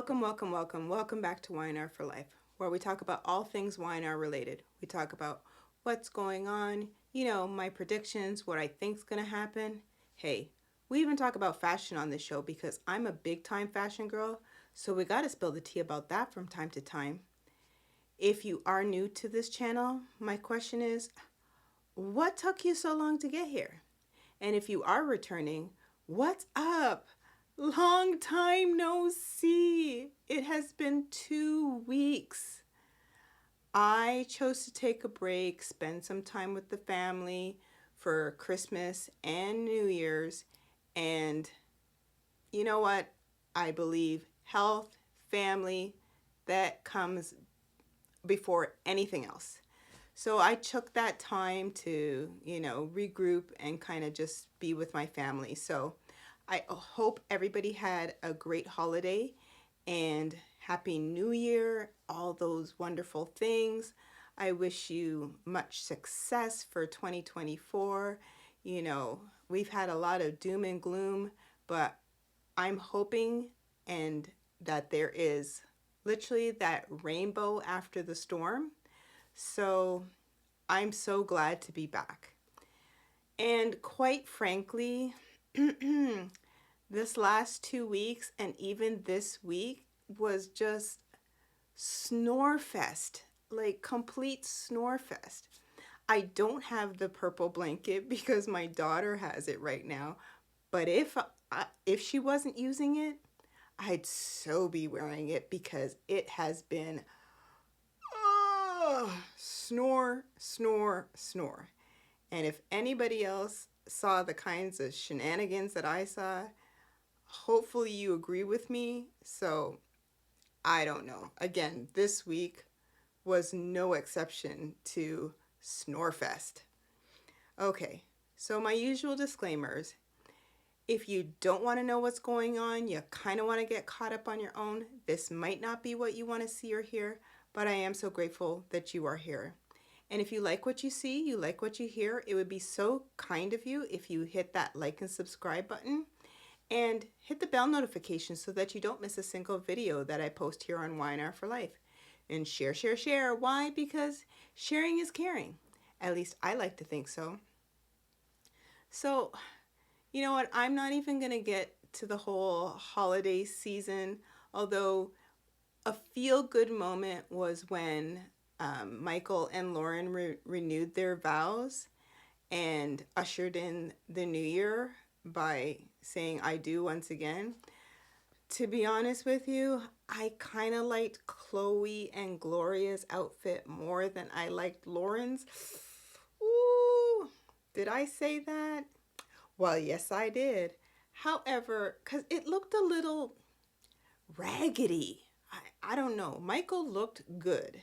Welcome back to Y&R For Life, where we talk about all things Y&R related. We talk about what's going on, my predictions, what I think's going to happen. Hey, we even talk about fashion on this show because I'm a big time fashion girl, so we got to spill the tea about that from time to time. If you are new to this channel, my question is, what took you so long to get here? And if you are returning, what's up? Long time no see. It has been 2 weeks. I chose to take a break, spend some time with the family for Christmas and New Year's. And you know what? I believe health, family, that comes before anything else. So I took that time to, regroup and kind of just be with my family. So I hope everybody had a great holiday and Happy New Year, all those wonderful things. I wish you much success for 2024. We've had a lot of doom and gloom, but I'm hoping and that there is literally that rainbow after the storm. So I'm so glad to be back. And quite frankly, this last 2 weeks and even this week was just snore fest, like complete snore fest. I don't have the purple blanket because my daughter has it right now, but if she wasn't using it, I'd so be wearing it because it has been snore, snore, snore. And if anybody else saw the kinds of shenanigans that I saw, hopefully you agree with me. So I don't know. Again, this week was no exception to Snorefest. Okay, so my usual disclaimers. If you don't want to know what's going on, you kind of want to get caught up on your own, this might not be what you want to see or hear, but I am so grateful that you are here. And if you like what you see, you like what you hear, it would be so kind of you if you hit that like and subscribe button and hit the bell notification so that you don't miss a single video that I post here on Y&R For Life. And share, share, share. Why? Because sharing is caring. At least I like to think so. So, you know what? I'm not even going to get to the whole holiday season, although a feel-good moment was when Michael and Lauren renewed their vows and ushered in the new year by saying I do once again. To be honest with you, I kind of liked Chloe and Gloria's outfit more than I liked Lauren's. Ooh, did I say that? Well, yes, I did. However, because it looked a little raggedy. I don't know. Michael looked good.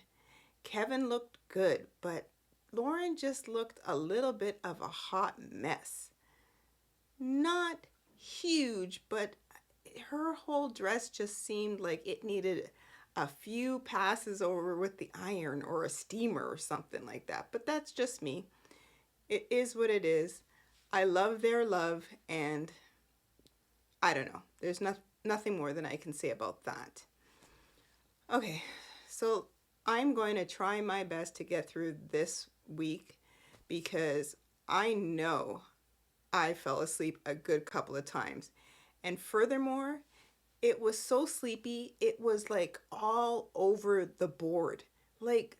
Kevin looked good, but Lauren just looked a little bit of a hot mess. Not huge, but her whole dress just seemed like it needed a few passes over with the iron or a steamer or something like that. But that's just me. It is what it is. I love their love, and I don't know. There's nothing more than I can say about that. Okay, so I'm going to try my best to get through this week because I know I fell asleep a good couple of times. And furthermore, it was so sleepy, it was like all over the board. Like,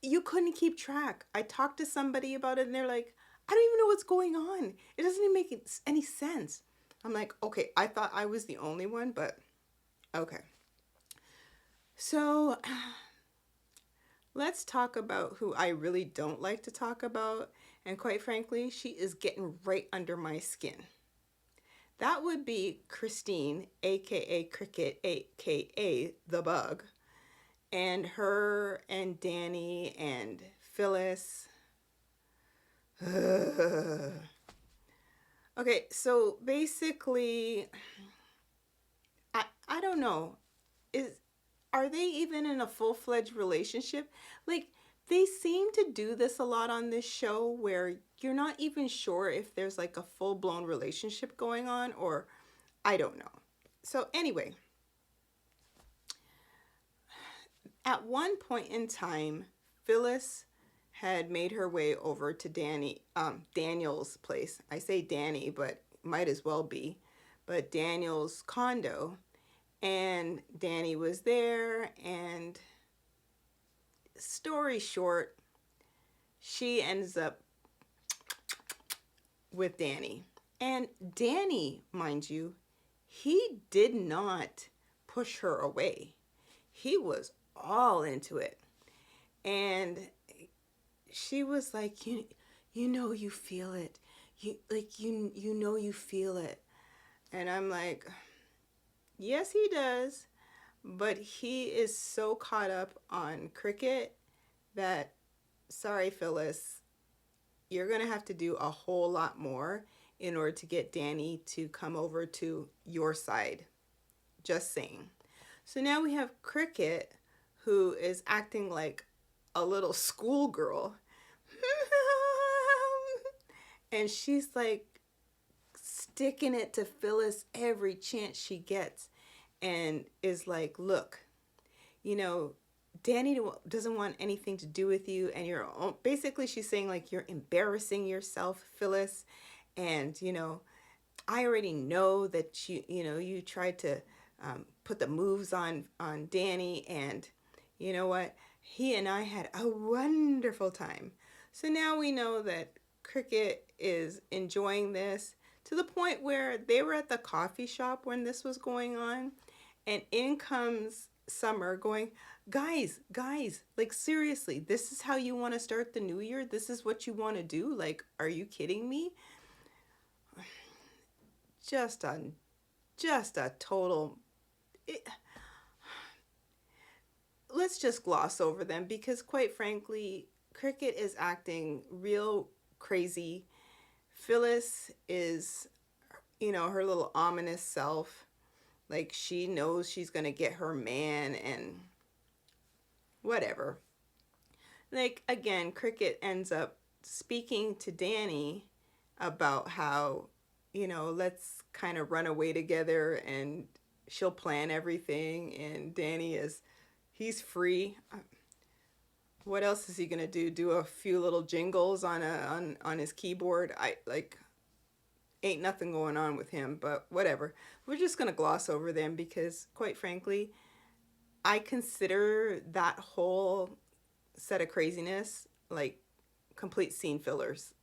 you couldn't keep track. I talked to somebody about it and they're like, I don't even know what's going on. It doesn't even make any sense. I'm like, okay, I thought I was the only one, but okay. So let's talk about who I really don't like to talk about. And quite frankly, she is getting right under my skin. That would be Christine, aka Cricket, aka The Bug. And her and Danny and Phyllis. Okay, so basically, I don't know. Are they even in a full-fledged relationship? Like, they seem to do this a lot on this show where you're not even sure if there's like a full-blown relationship going on, or I don't know. So anyway, At one point in time, Phyllis had made her way over to Daniel's place. I say Danny, but might as well be, but Daniel's condo. And Danny was there, and story short, she ends up with Danny. And Danny, mind you, he did not push her away. He was all into it. And she was like, you know you feel it. You know you feel it. And I'm like, yes, he does. But he is so caught up on cricket that, sorry, Phyllis, you're going to have to do a whole lot more in order to get Danny to come over to your side. Just saying. So now we have Cricket, who is acting like a little schoolgirl. And she's like sticking it to Phyllis every chance she gets, and is like, look, you know, Danny doesn't want anything to do with you, and you're basically, she's saying like, you're embarrassing yourself, Phyllis, and you know, I already know that you tried to put the moves on Danny, and you know what, he and I had a wonderful time. So now we know that Cricket is enjoying this to the point where they were at the coffee shop when this was going on, and in comes Summer going, guys, like seriously, this is how you want to start the new year? This is what you want to do? Like, are you kidding me? Just a total... Let's just gloss over them, because quite frankly, Cricket is acting real crazy. Phyllis is, her little ominous self. Like, she knows she's going to get her man and whatever. Like, again, Cricket ends up speaking to Danny about how, let's kind of run away together and she'll plan everything. And Danny he's free. What else is he gonna do? Do a few little jingles on his keyboard? Ain't nothing going on with him, but whatever. We're just gonna gloss over them because, quite frankly, I consider that whole set of craziness like complete scene fillers.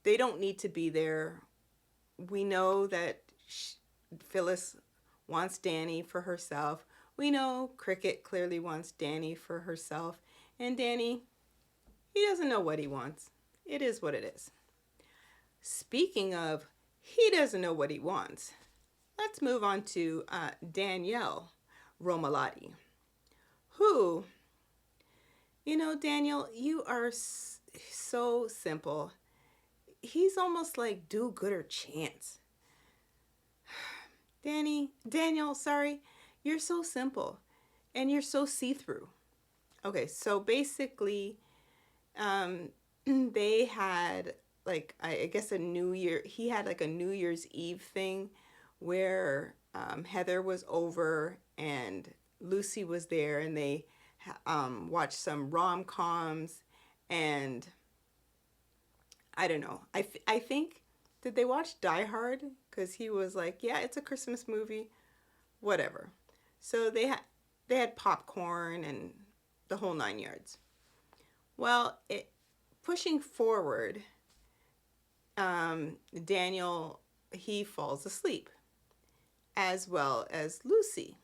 They don't need to be there. We know that Phyllis wants Danny for herself. We know Cricket clearly wants Danny for herself. And Danny, he doesn't know what he wants. It is what it is. Speaking of, he doesn't know what he wants, let's move on to Danielle Romalotti, who, Daniel, you are so simple. He's almost like do-gooder Chance. Daniel, sorry, you're so simple and you're so see-through. Okay, so basically, they had like, I guess he had like a New Year's Eve thing where Heather was over and Lucy was there, and they watched some rom-coms, and I don't know. I think, did they watch Die Hard? Because he was like, yeah, it's a Christmas movie, whatever. So they had popcorn and the whole 9 yards. Well, pushing forward, Daniel, he falls asleep, as well as Lucy.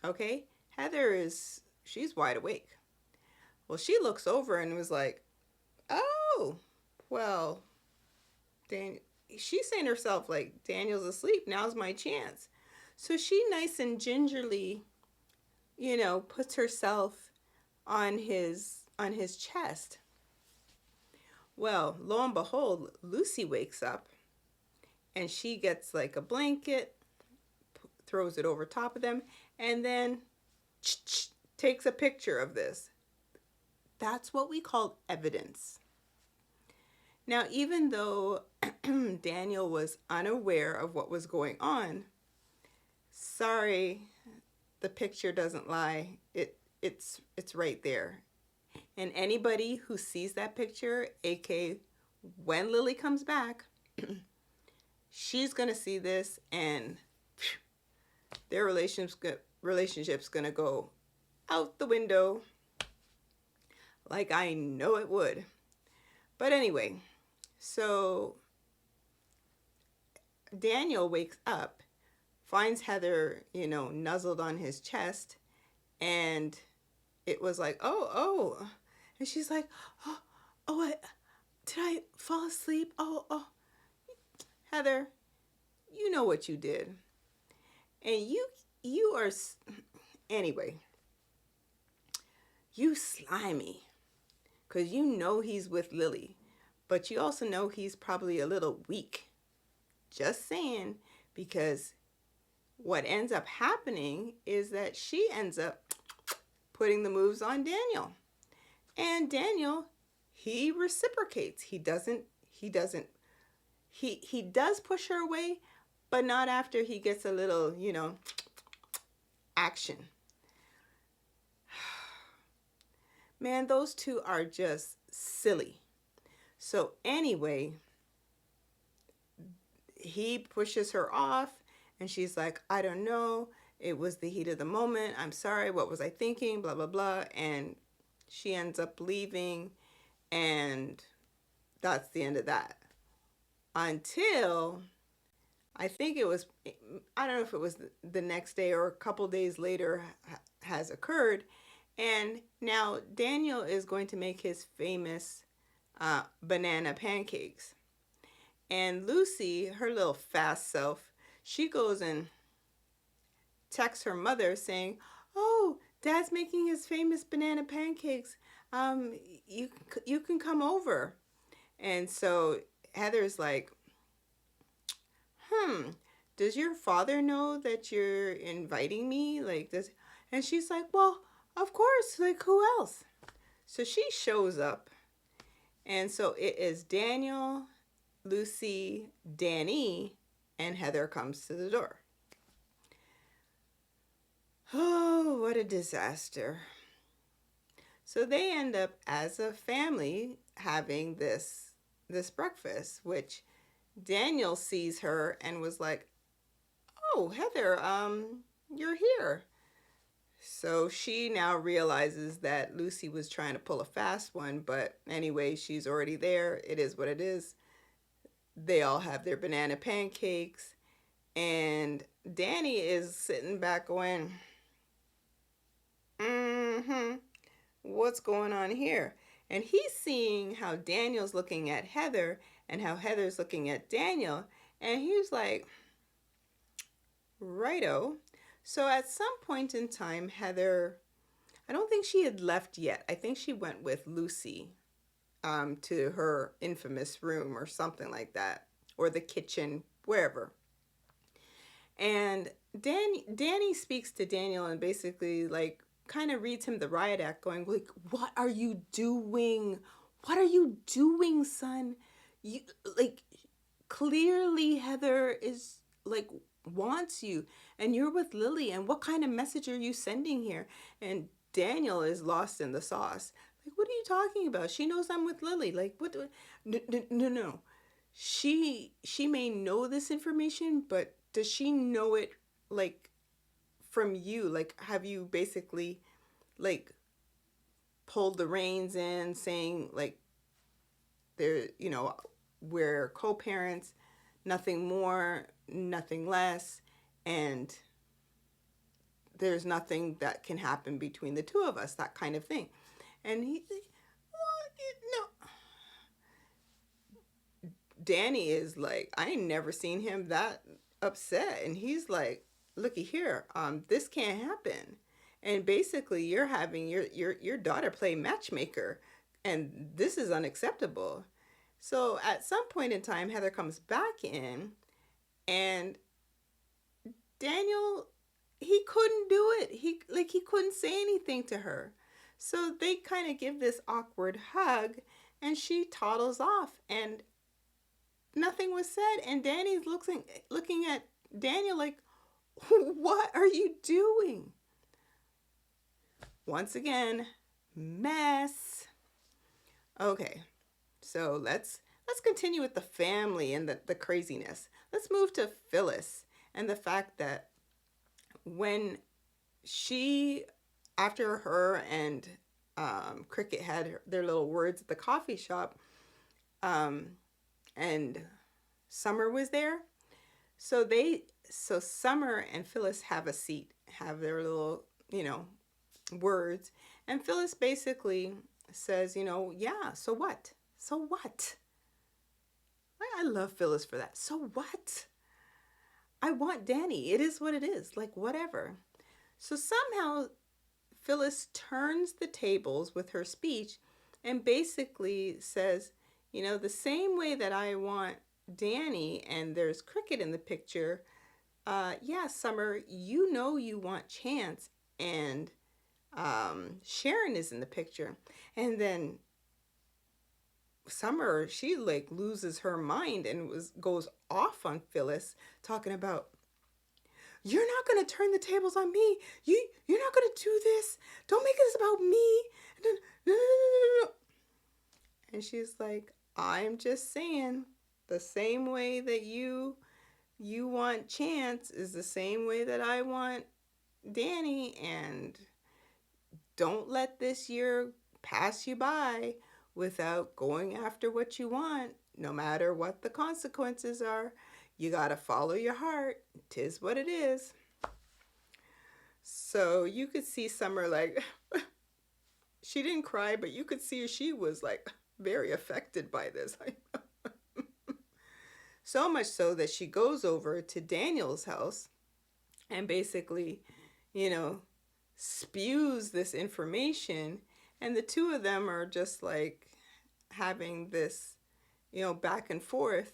Okay, Heather she's wide awake. Well, she looks over and was like, oh, well, she's saying to herself, like, Daniel's asleep, now's my chance. So she nice and gingerly, puts herself on his chest. Well, lo and behold, Lucy wakes up and she gets like a blanket, throws it over top of them, and then takes a picture of this. That's what we call evidence. Now, even though Daniel was unaware of what was going on, sorry, the picture doesn't lie. it's right there. And anybody who sees that picture, aka when Lily comes back, she's gonna see this, and their relationship's gonna go out the window, like I know it would. But anyway, so Daniel wakes up, finds Heather, nuzzled on his chest, and it was like, oh. And she's like, what? Did I fall asleep? Oh. Heather, you know what you did. And you are, anyway, you slimy. Because you know he's with Lily. But you also know he's probably a little weak. Just saying. Because what ends up happening is that she ends up putting the moves on Daniel. And Daniel, he reciprocates. He does push her away, but not after he gets a little, action. Man, those two are just silly. So anyway, he pushes her off, and she's like, I don't know. It was the heat of the moment. I'm sorry. What was I thinking? Blah, blah, blah. And she ends up leaving, and that's the end of that. Until, I think it was, I don't know if it was the next day or a couple days later has occurred. And now Daniel is going to make his famous banana pancakes. And Lucy, her little fast self, she goes and texts her mother saying, oh, Dad's making his famous banana pancakes. You can come over. And so Heather's like, does your father know that you're inviting me? Like this? And she's like, well, of course, like who else? So she shows up. And so it is Daniel, Lucy, Danny, and Heather comes to the door. Oh, what a disaster. So they end up as a family having this breakfast, which Daniel sees her and was like, oh, Heather, you're here. So she now realizes that Lucy was trying to pull a fast one, but anyway, she's already there. It is what it is. They all have their banana pancakes, and Danny is sitting back going, what's going on here? And he's seeing how Daniel's looking at Heather and how Heather's looking at Daniel, and he's like, righto. So at some point in time, Heather, I don't think she had left yet. I think she went with Lucy to her infamous room or something like that, or the kitchen, wherever. And Danny speaks to Daniel and basically like kind of reads him the riot act, going like, what are you doing? What are you doing, son? You like, clearly Heather is like wants you, and you're with Lily, and what kind of message are you sending here? And Daniel is lost in the sauce. Like, what are you talking about? She knows I'm with Lily. Like, what? No. She may know this information, but does she know it like from you? Like, have you basically like pulled the reins in, saying like they're, we're co-parents, nothing more, nothing less, and there's nothing that can happen between the two of us, that kind of thing. And he, well, no. Danny is like, I ain't never seen him that upset, and he's like, looky here, this can't happen. And basically, you're having your daughter play matchmaker, and this is unacceptable. So at some point in time, Heather comes back in, and Daniel, he couldn't do it. He couldn't say anything to her. So they kind of give this awkward hug, and she toddles off, and nothing was said. And Danny's looking at Daniel like, what are you doing? once again, mess. Okay, so let's continue with the family and the craziness. Let's move to Phyllis and the fact that when she, after her and Cricket had their little words at the coffee shop, um, and Summer was there, so Summer and Phyllis have a seat, have their little, words, and Phyllis basically says, yeah, so what? So what? I love Phyllis for that. So what? I want Danny. It is what it is. Like, whatever. So somehow Phyllis turns the tables with her speech and basically says, the same way that I want Danny and there's Cricket in the picture, yeah, Summer, you want Chance and Sharon is in the picture. And then Summer, she like loses her mind and goes off on Phyllis, talking about, you're not gonna turn the tables on me. You're not gonna do this. Don't make this about me. And then, no. And she's like, I'm just saying, the same way that you want Chance is the same way that I want Danny, and don't let this year pass you by without going after what you want, no matter what the consequences are. You gotta follow your heart. 'Tis what it is. So you could see Summer like, she didn't cry, but you could see she was like very affected by this. So much so that she goes over to Daniel's house and basically, spews this information. And the two of them are just like having this, back and forth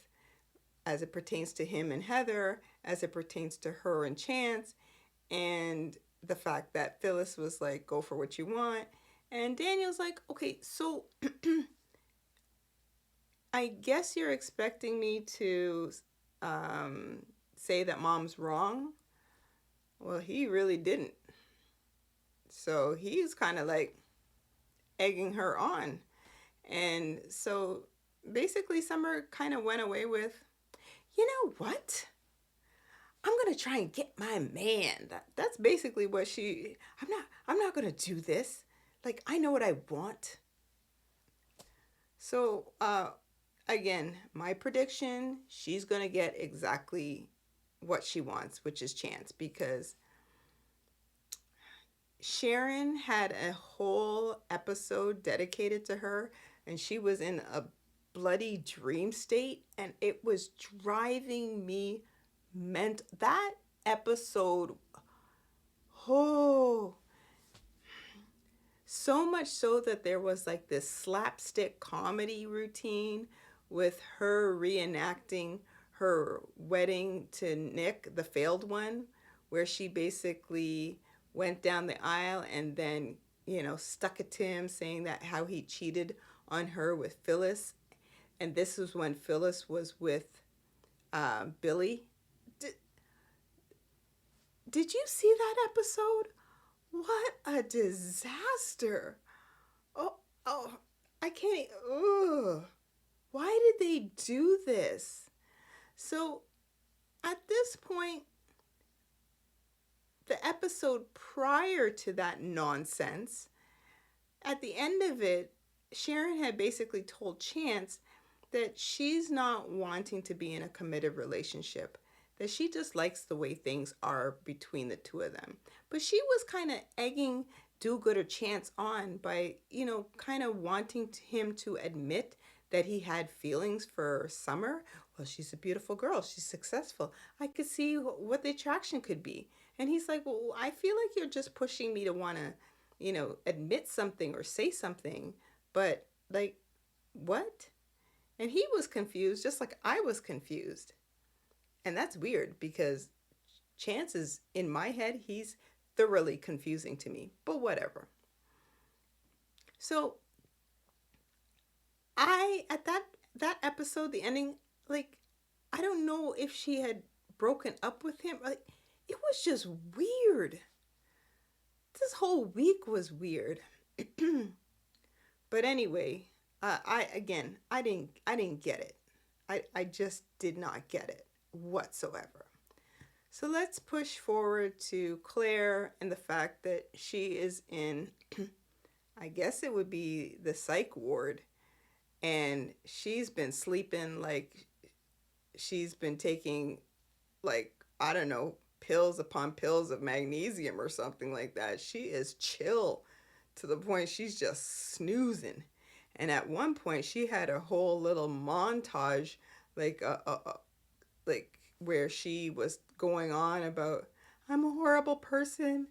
as it pertains to him and Heather, as it pertains to her and Chance, and the fact that Phyllis was like, go for what you want. And Daniel's like, okay, so I guess you're expecting me to say that mom's wrong. Well, he really didn't. So he's kind of like egging her on. And so basically Summer kind of went away with, you know what? I'm going to try and get my man. That's basically what I'm not going to do this. Like, I know what I want. So, again, my prediction, she's going to get exactly what she wants, which is Chance, because Sharon had a whole episode dedicated to her, and she was in a bloody dream state, and it was driving me that episode, oh, so much so that there was like this slapstick comedy routine with her reenacting her wedding to Nick, the failed one, where she basically went down the aisle and then, stuck it to him, saying that how he cheated on her with Phyllis. And this was when Phyllis was with Billy. Did you see that episode? What a disaster. Oh, I can't. Ugh. Why did they do this? So at this point, the episode prior to that nonsense, at the end of it, Sharon had basically told Chance that she's not wanting to be in a committed relationship, that she just likes the way things are between the two of them. But she was kind of egging do-gooder Chance on by, kind of wanting him to admit that he had feelings for Summer. Well, she's a beautiful girl. She's successful. I could see what the attraction could be. And he's like, well, I feel like you're just pushing me to want to, admit something or say something. But, like, what? And he was confused, just like I was confused. And that's weird because Chance is, in my head, he's thoroughly confusing to me. But whatever. So, at that episode, the ending, like, I don't know if she had broken up with him. Like, it was just weird. this whole week was weird. But anyway, I didn't get it. I just did not get it whatsoever. So let's push forward to Claire and the fact that she is in, I guess it would be the psych ward, and she's been sleeping like she's been taking, like, I don't know, pills upon pills of magnesium or something like that. She is chill to the point she's just snoozing. And at one point, she had a whole little montage, like like where she was going on about, I'm a horrible person,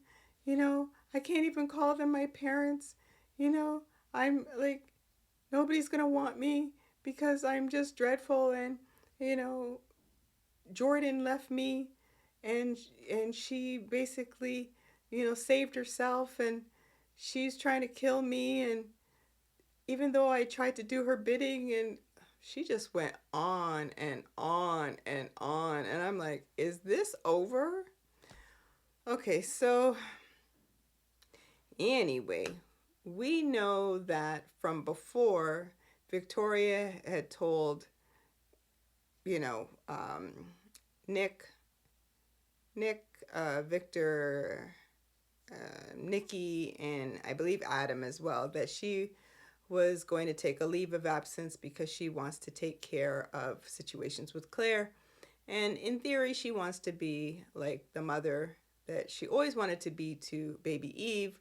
I can't even call them my parents, you know, I'm like, nobody's gonna want me because I'm just dreadful, and you know Jordan left me, and she basically saved herself, and she's trying to kill me, and even though I tried to do her bidding, and she just went on and on and on, and I'm like, is this over? Okay, so anyway, we know that from before, Victoria had told, you know, Nick, Victor, Nikki, and I believe Adam as well, that she was going to take a leave of absence because she wants to take care of situations with Claire. And in theory, she wants to be like the mother that she always wanted to be to baby Eve,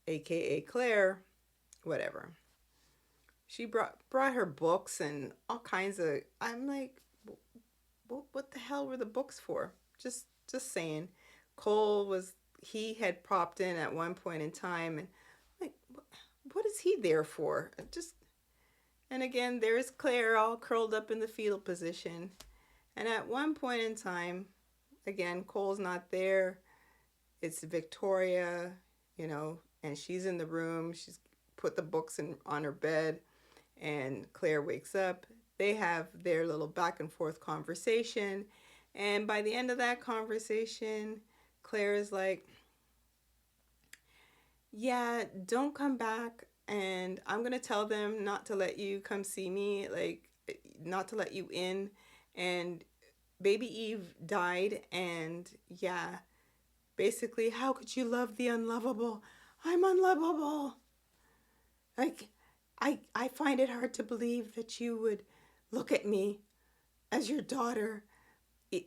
aka Claire, whatever. She brought her books and all kinds of. I'm like, what the hell were the books for? Just saying. Cole was, he had popped in at one point in time, and like, what is he there for? Just, and again, there's Claire all curled up in the fetal position. And at one point in time, again, Cole's not there. It's Victoria, and she's in the room. She's put the books on her bed, and Claire wakes up. They have their little back and forth conversation. And by the end of that conversation, Claire is like, yeah, don't come back. And I'm going to tell them not to let you come see me, like, not to let you in. And baby Eve died. And yeah, basically, how could you love the unlovable? I'm unlovable. Like, I find it hard to believe that you would look at me as your daughter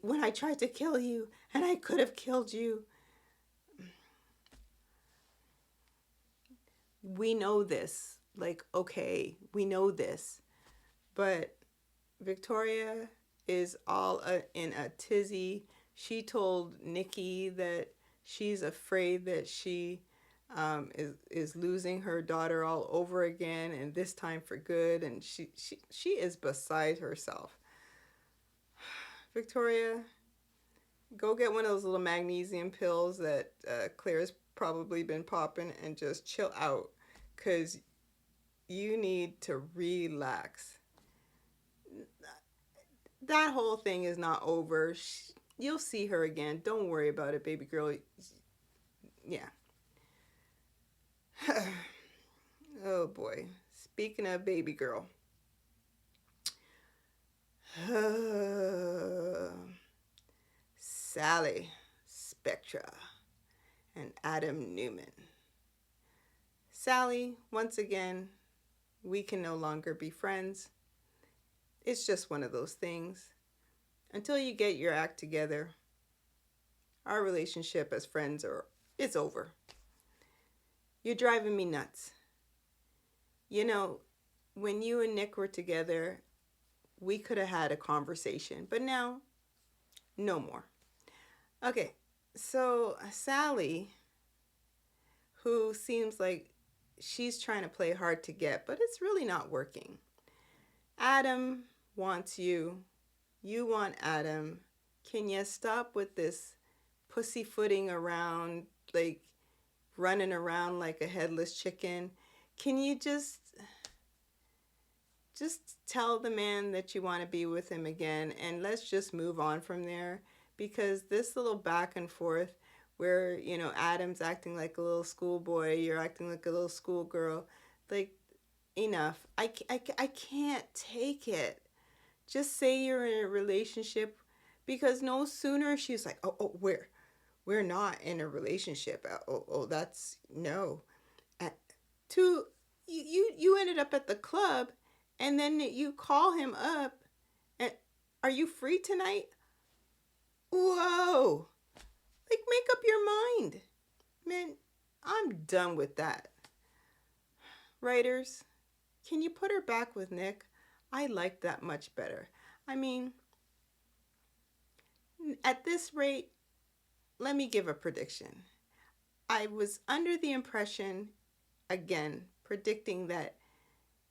when I tried to kill you, and I could have killed you. We know this. Like, okay, we know this. But Victoria is all in a tizzy. She told Nikki that she's afraid that she is losing her daughter all over again, and this time for good. And she is beside herself. Victoria, go get one of those little magnesium pills that Claire's probably been popping, and just chill out, because you need to relax. That whole thing is not over. You'll see her again. Don't worry about it, baby girl. Yeah. Oh boy. Speaking of baby girl. Sally Spectra and Adam Newman. Sally, once again, we can no longer be friends. It's just one of those things. Until you get your act together, our relationship as friends it's over. You're driving me nuts. When you and Nick were together, we could have had a conversation, but now, no more. Okay, so Sally, who seems like she's trying to play hard to get, but it's really not working. Adam wants you. You want Adam. Can you stop with this pussyfooting around, like running around like a headless chicken? Can you just tell the man that you want to be with him again, and let's just move on from there? Because this little back and forth, where, Adam's acting like a little schoolboy, you're acting like a little schoolgirl. Like, enough. I can't take it. Just say you're in a relationship, because no sooner she's like, oh, we're not in a relationship. That's no. Uh, to you ended up at the club, and then you call him up, and are you free tonight? Whoa. Like, make up your mind. Man, I'm done with that. Writers, can you put her back with Nick? I like that much better. I mean, at this rate, let me give a prediction. I was under the impression, again, predicting that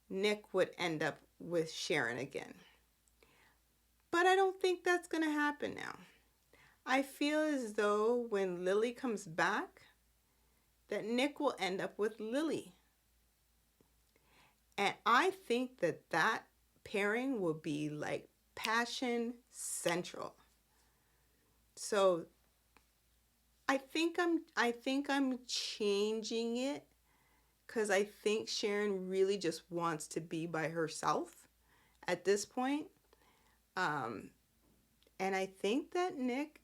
Nick would end up with Sharon again. But I don't think that's going to happen now. I feel as though when Lily comes back, that Nick will end up with Lily. And I think that that pairing will be like passion central. So I think I'm changing it, because I think Sharon really just wants to be by herself at this point. And I think that Nick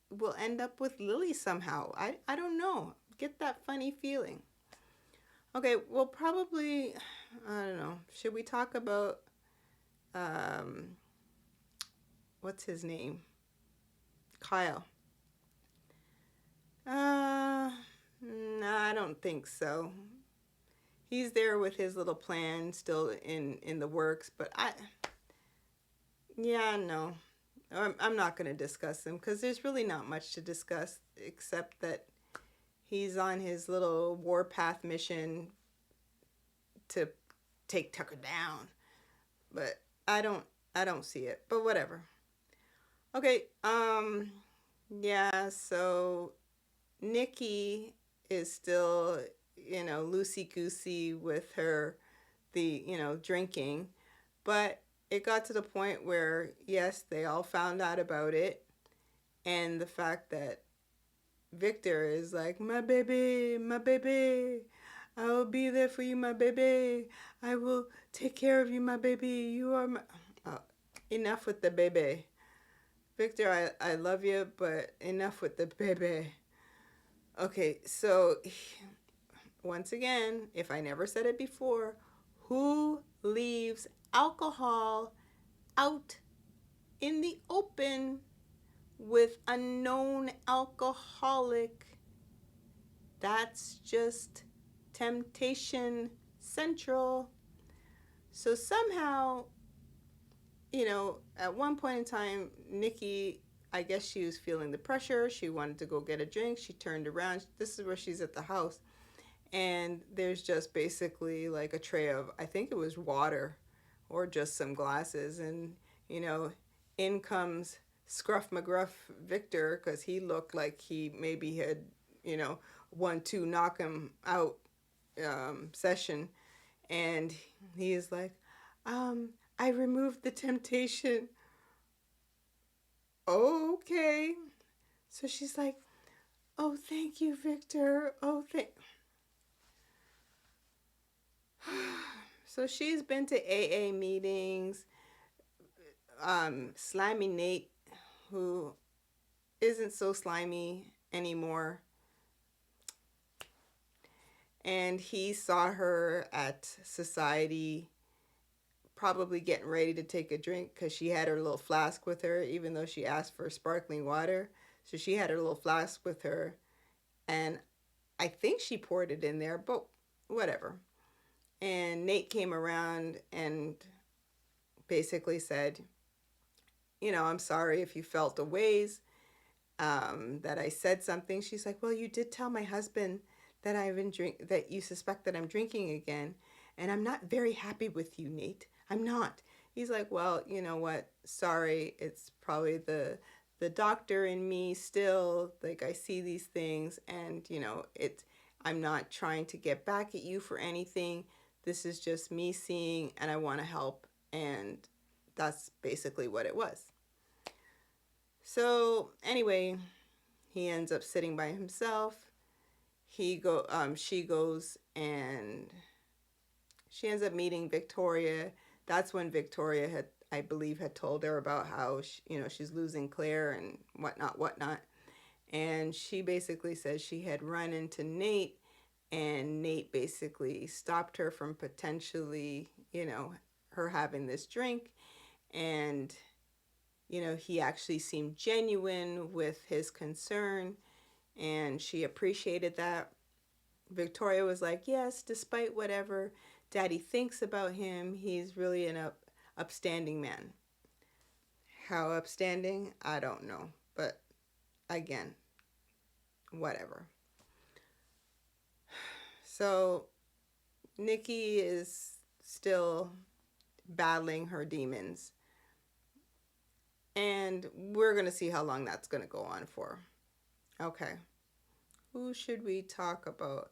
will end up with Lily somehow. I don't know. Get that funny feeling. Okay, well, probably, I don't know. Should we talk about, what's his name? Kyle. No, I don't think so. He's there with his little plan still in the works, but no. I'm not going to discuss him, because there's really not much to discuss except that he's on his little warpath mission to take Tucker down. But I don't see it. But whatever. Okay, yeah, so Nikki is still, loosey-goosey with the drinking. But it got to the point where, yes, they all found out about it. And the fact that Victor is like, my baby, I will be there for you, my baby. I will take care of you, my baby. You are my... enough with the baby. Victor, I love you, but enough with the baby. Okay, so once again, if I never said it before, who leaves alcohol out in the open with a known alcoholic? That's just temptation central. So somehow, at one point in time, Nikki, I guess she was feeling the pressure. She wanted to go get a drink. She turned around. This is where she's at the house. And there's just basically like a tray of, I think it was water or just some glasses. And, in comes Scruff McGruff Victor, because he looked like he maybe had, 1-2 knock him out session. And he is like, I removed the temptation. Okay. So she's like, oh, thank you, Victor. Oh, So she's been to AA meetings. Slimy Nate, who isn't so slimy anymore, and he saw her at society, probably getting ready to take a drink, because she had her little flask with her, even though she asked for sparkling water. So she had her little flask with her, and I think she poured it in there, but whatever. And Nate came around and basically said, I'm sorry if you felt a ways, that I said something. She's like, well, you did tell my husband that that you suspect that I'm drinking again, and I'm not very happy with you, Nate. I'm not. He's like, well, you know what? Sorry, it's probably the doctor in me still. Like, I see these things, and I'm not trying to get back at you for anything. This is just me seeing, and I want to help, and that's basically what it was. So anyway, He ends up sitting by himself. She goes and she ends up meeting Victoria. That's when Victoria had, I believe, had told her about how she's losing Claire and whatnot. And she basically says she had run into Nate, and Nate basically stopped her from potentially, her having this drink. And he actually seemed genuine with his concern, and she appreciated that. Victoria was like, yes, despite whatever Daddy thinks about him, he's really an upstanding man. How upstanding? I don't know. But again, whatever. So Nikki is still battling her demons. And we're going to see how long that's going to go on for. Okay. Who should we talk about?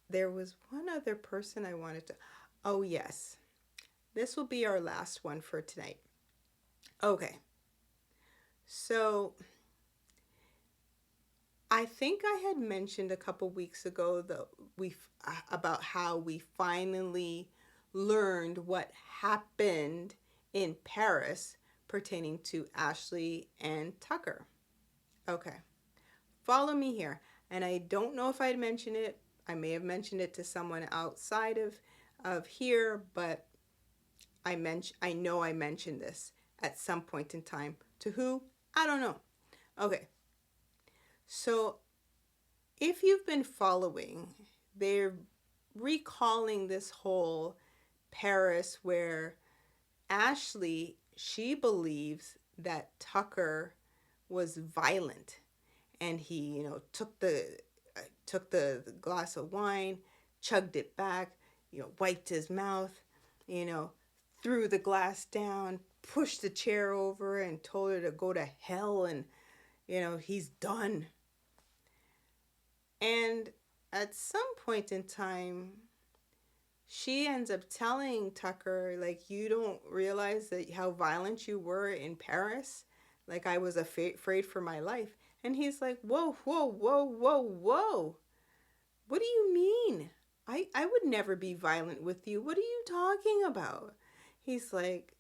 There was one other person I wanted to. Oh, yes. This will be our last one for tonight. Okay. So I think I had mentioned a couple weeks ago about how we finally learned what happened in Paris pertaining to Ashley and Tucker. Okay. Follow me here. And I don't know if I'd mentioned it. I may have mentioned it to someone outside of here, but I know I mentioned this at some point in time. To who? I don't know. Okay. So if you've been following, they're recalling this whole Paris where Ashley, she believes that Tucker was violent, and he, took the glass of wine, chugged it back, wiped his mouth, threw the glass down, pushed the chair over, and told her to go to hell, and he's done. And at some point in time, she ends up telling Tucker, like, you don't realize that how violent you were in Paris? Like, I was afraid for my life. And he's like, whoa, whoa, whoa, whoa, whoa. What do you mean? I would never be violent with you. What are you talking about? He's like,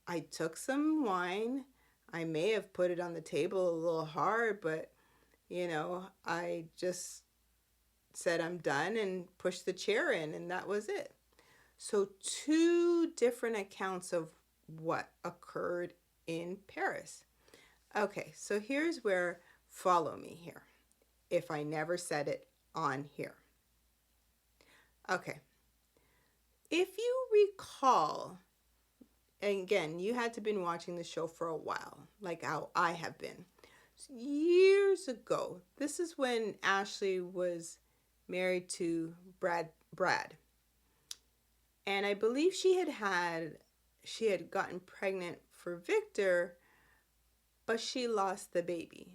I took some wine. I may have put it on the table a little hard, but, I just said I'm done and pushed the chair in, and that was it. So 2 different accounts of what occurred in Paris. Okay, so here's where, follow me here, if I never said it on here. Okay, if you recall, and again, you had to been watching the show for a while, like how I have been. Years ago, this is when Ashley was married to Brad. And I believe she had gotten pregnant for Victor, but she lost the baby.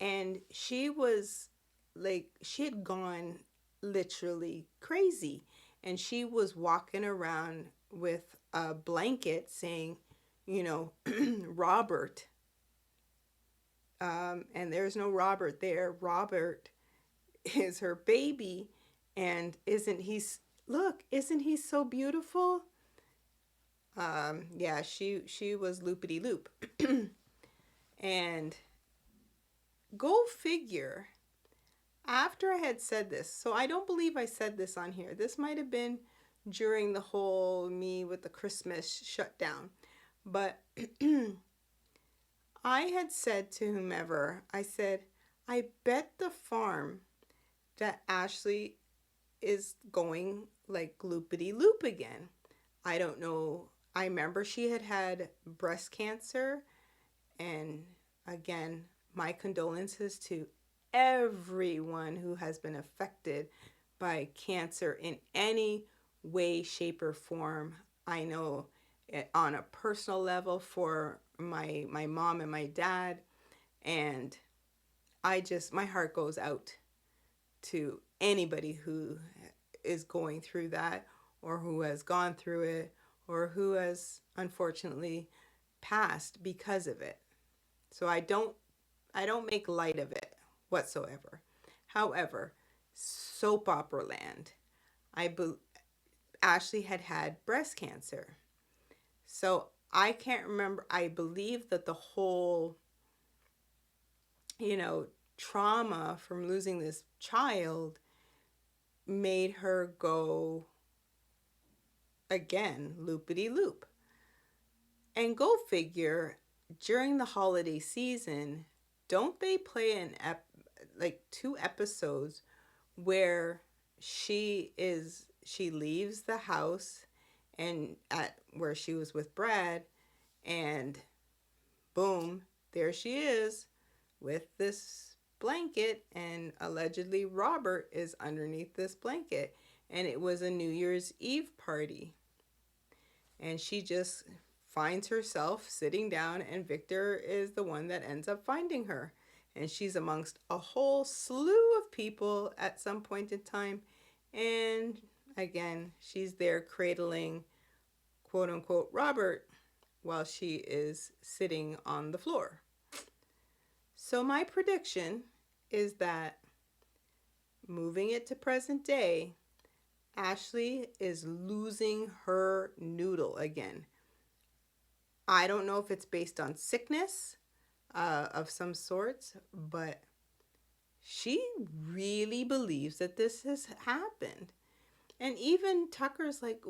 And she was like, she had gone literally crazy. And she was walking around with a blanket saying, Robert. And there's no Robert there. Robert is her baby. And isn't he so beautiful? Yeah, she was loopity loop. And go figure, after I had said this, so I don't believe I said this on here. This might have been during the whole me with the Christmas shutdown. But I had said to whomever, I said, I bet the farm that Ashley is going like loopity loop again. I don't know. I remember she had breast cancer. And again, my condolences to everyone who has been affected by cancer in any way, shape, or form. I know on a personal level for my mom and my dad. And my heart goes out to anybody who is going through that, or who has gone through it, or who has unfortunately passed because of it. So I don't I don't make light of it whatsoever. However, soap opera land, I be- Ashley had breast cancer. So I can't remember. I believe that the whole, you know, trauma from losing this child made her go again loopity loop. And go figure, during the holiday season, don't they play like two episodes where she leaves the house and at where she was with Brad, and boom, there she is with this blanket, and allegedly Robert is underneath this blanket, and it was a New Year's Eve party, and she just finds herself sitting down, and Victor is the one that ends up finding her, and she's amongst a whole slew of people at some point in time, and again she's there cradling quote unquote Robert while she is sitting on the floor. So my prediction is that, moving it to present day, Ashley is losing her noodle again. I don't know if it's based on sickness of some sorts, but she really believes that this has happened. And even Tucker's like,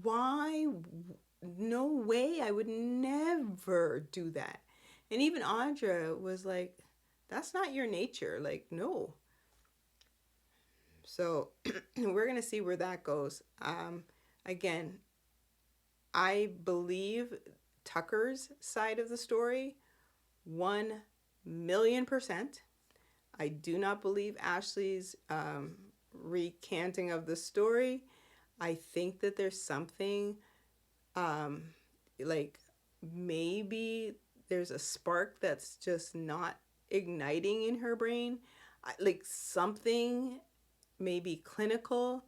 why? No way, I would never do that. And even Audra was like, that's not your nature. Like, no. So we're going to see where that goes. Again, I believe Tucker's side of the story 1,000,000%. I do not believe Ashley's recanting of the story. I think that there's something like maybe there's a spark that's just not igniting in her brain. Like something maybe clinical,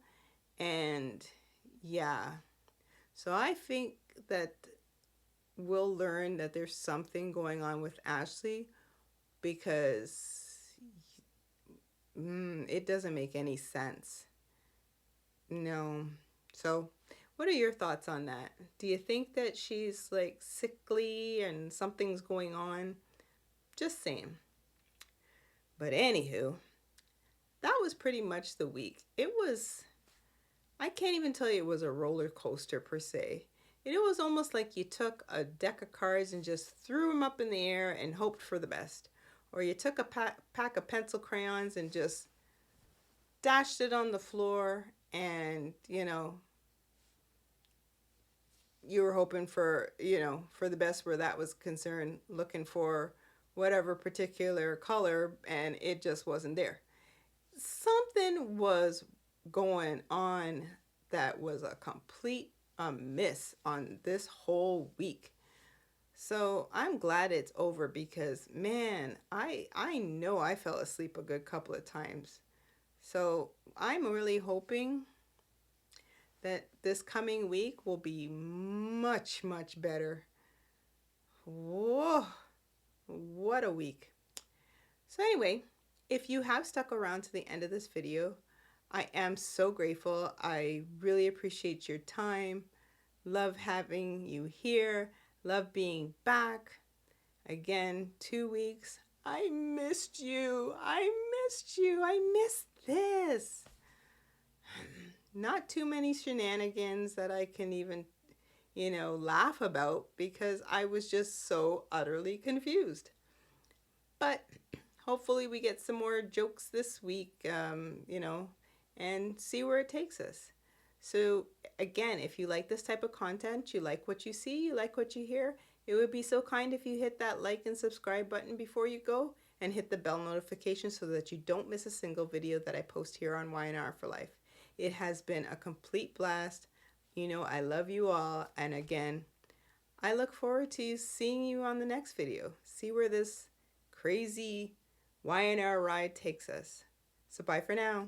and yeah. So I think that we'll learn that there's something going on with Ashley, because it doesn't make any sense. No. So what are your thoughts on that? Do you think that she's like sickly and something's going on? Just saying. But anywho, that was pretty much the week. I can't even tell you it was a roller coaster per se. It was almost like you took a deck of cards and just threw them up in the air and hoped for the best. Or you took a pack of pencil crayons and just dashed it on the floor, and, you were hoping for, for the best where that was concerned, looking for whatever particular color, and it just wasn't there. Something was going on that was a complete miss on this whole week. So I'm glad it's over, because man, I know I fell asleep a good couple of times. So I'm really hoping that this coming week will be much, much better. Whoa, what a week. So anyway, if you have stuck around to the end of this video, I am so grateful. I really appreciate your time. Love having you here. Love being back. Again, 2 weeks. I missed you. I missed you. I missed this. Not too many shenanigans that I can even, laugh about, because I was just so utterly confused. But hopefully we get some more jokes this week, and see where it takes us. So again, if you like this type of content, you like what you see, you like what you hear, it would be so kind if you hit that like and subscribe button before you go, and hit the bell notification so that you don't miss a single video that I post here on Y&R For Life. It has been a complete blast. I love you all. And again, I look forward to seeing you on the next video. See where this crazy Y&R ride takes us. So bye for now.